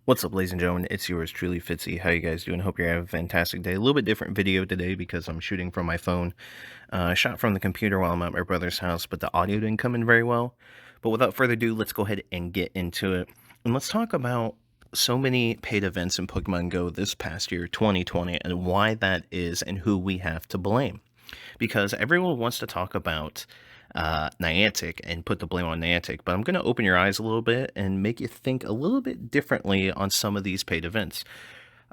What's up, ladies and gentlemen? It's yours truly, Fitzy. How you guys doing? Hope you're having a fantastic day. A little bit different video today because I'm shooting from my phone. I shot from the computer while I'm at my brother's house, but the audio didn't come in very well. But without further ado, let's go ahead and get into it. And let's talk about so many paid events in Pokemon Go this past year, 2020, and why that is and who we have to blame. Because everyone wants to talk about Niantic and put the blame on Niantic, but I'm going to open your eyes a little bit and make you think a little bit differently on some of these paid events.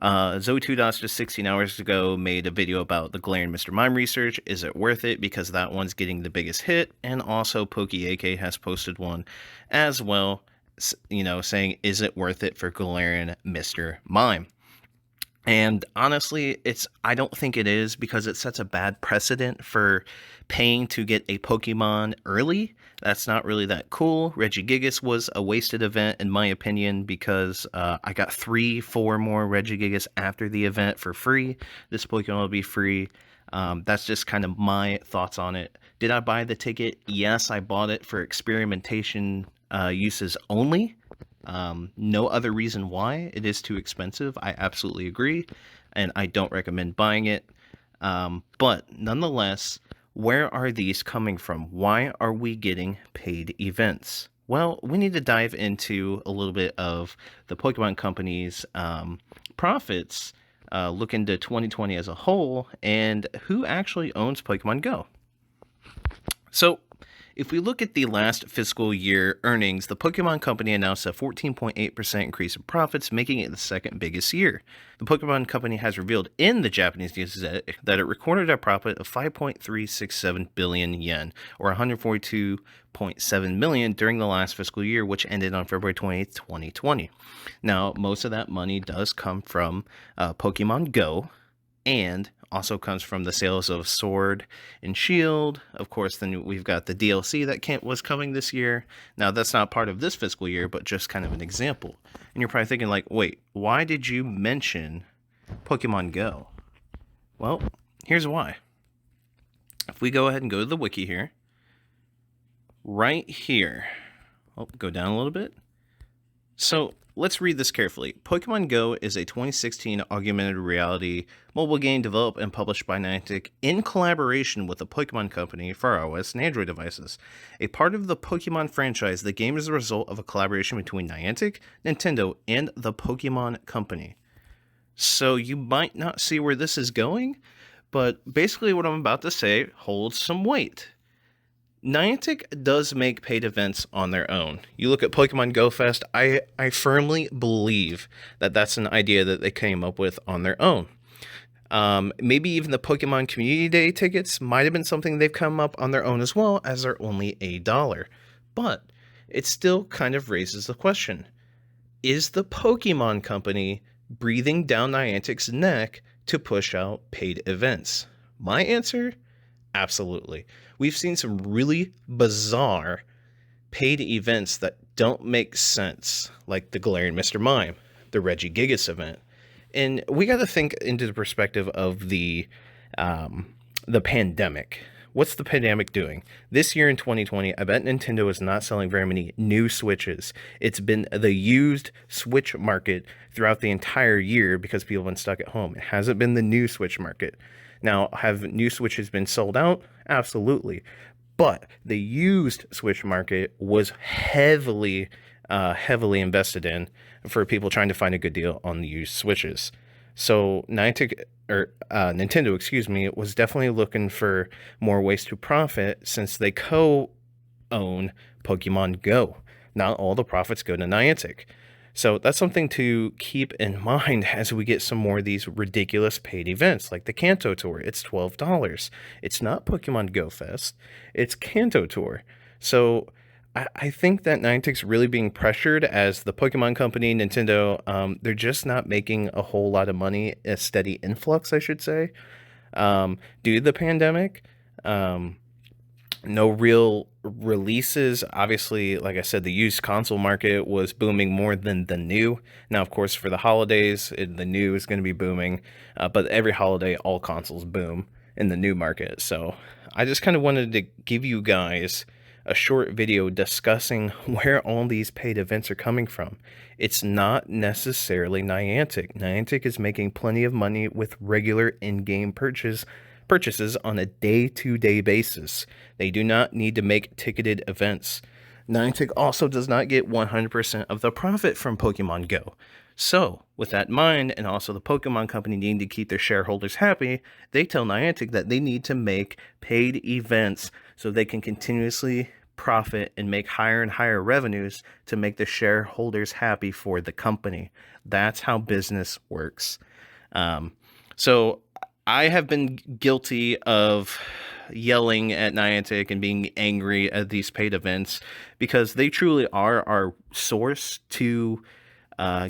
Zoe2Dots just 16 hours ago made a video about the glaring Mr. Mime research. Is it worth it? Because that one's getting the biggest hit. And also PokeAK has posted one as well, saying, is it worth it for glaring Mr. Mime? And honestly, I don't think it is, because it sets a bad precedent for paying to get a Pokemon early. That's not really that cool. Regigigas was a wasted event, in my opinion, because I got 4 more Regigigas after the event for free. This Pokemon will be free. That's just kind of my thoughts on it. Did I buy the ticket? Yes, I bought it for experimentation uses only. No other reason why. It is too expensive. I absolutely agree, and I don't recommend buying it. But nonetheless, where are these coming from? Why are we getting paid events? Well, we need to dive into a little bit of the Pokemon Company's profits, look into 2020 as a whole, and who actually owns Pokemon Go. So, if we look at the last fiscal year earnings, the Pokemon Company announced a 14.8% increase in profits, making it the second biggest year. The Pokemon Company has revealed in the Japanese News that it recorded a profit of 5.367 billion yen, or 142.7 million during the last fiscal year, which ended on February 28th, 2020. Now, most of that money does come from Pokemon Go, and also comes from the sales of Sword and Shield. Of course, then we've got the DLC that was coming this year. Now, that's not part of this fiscal year, but just kind of an example. And you're probably thinking, like, wait, why did you mention Pokemon Go? Well, here's why. If we go ahead and go to the wiki here, right here, go down a little bit. So let's read this carefully. Pokemon Go is a 2016 augmented reality mobile game developed and published by Niantic in collaboration with the Pokemon Company for iOS and Android devices. A part of the Pokemon franchise, the game is the result of a collaboration between Niantic, Nintendo, and the Pokemon Company. So you might not see where this is going, but basically what I'm about to say holds some weight. Niantic does make paid events on their own. You look at Pokemon Go Fest, I firmly believe that that's an idea that they came up with on their own. Maybe even the Pokemon Community Day tickets might have been something they've come up on their own as well, as they're only $1. But it still kind of raises the question, is the Pokemon Company breathing down Niantic's neck to push out paid events? My answer? Absolutely. We've seen some really bizarre paid events that don't make sense, like the glaring Mr. Mime, the Regigigas event. And we got to think into the perspective of the pandemic. What's the pandemic doing? This year in 2020, I bet Nintendo is not selling very many new Switches. It's been the used Switch market throughout the entire year because people have been stuck at home. It hasn't been the new Switch market. Now, have new Switches been sold out? Absolutely. But the used Switch market was heavily invested in for people trying to find a good deal on the used Switches. So Nintendo, was definitely looking for more ways to profit since they co-own Pokemon Go. Not all the profits go to Niantic. So that's something to keep in mind as we get some more of these ridiculous paid events, like the Kanto Tour. It's $12. It's not Pokemon Go Fest. It's Kanto Tour. So I think that Niantic's really being pressured as the Pokemon Company, Nintendo. They're just not making a whole lot of money, a steady influx, I should say, due to the pandemic. No real releases. Obviously, like I said, the used console market was booming more than the new. Now, of course, for the holidays, the new is going to be booming. But every holiday, all consoles boom in the new market. So I just kind of wanted to give you guys a short video discussing where all these paid events are coming from. It's not necessarily Niantic. Niantic is making plenty of money with regular in-game purchases on a day-to-day basis. They do not need to make ticketed events. Niantic also does not get 100% of the profit from Pokemon Go. So, with that in mind, and also the Pokemon Company needing to keep their shareholders happy, they tell Niantic that they need to make paid events so they can continuously profit and make higher and higher revenues to make the shareholders happy for the company. That's how business works. So I have been guilty of yelling at Niantic and being angry at these paid events because they truly are our source to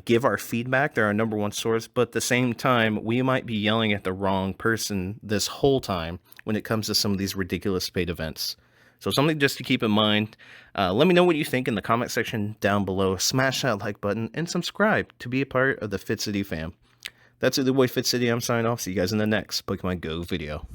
give our feedback. They're our number one source, but at the same time, we might be yelling at the wrong person this whole time when it comes to some of these ridiculous paid events. So something just to keep in mind. Let me know what you think in the comment section down below. Smash that like button and subscribe to be a part of the Fitz City fam. That's it, the boy Fitz City. I'm signing off. See you guys in the next Pokemon Go video.